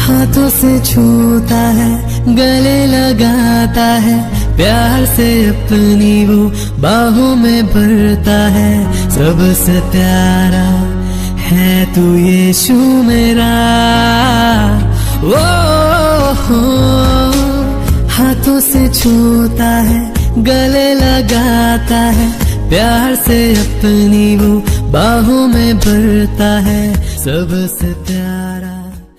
हाथों से छूता है, गले लगाता है, प्यार से अपनी वो बाहों में भरता है। सबसे प्यारा है तू यीशु मेरा। ओ हो, हाथों से छूता है, गले लगाता है, प्यार से अपनी वो बाहों में भरता है। सबसे प्यारा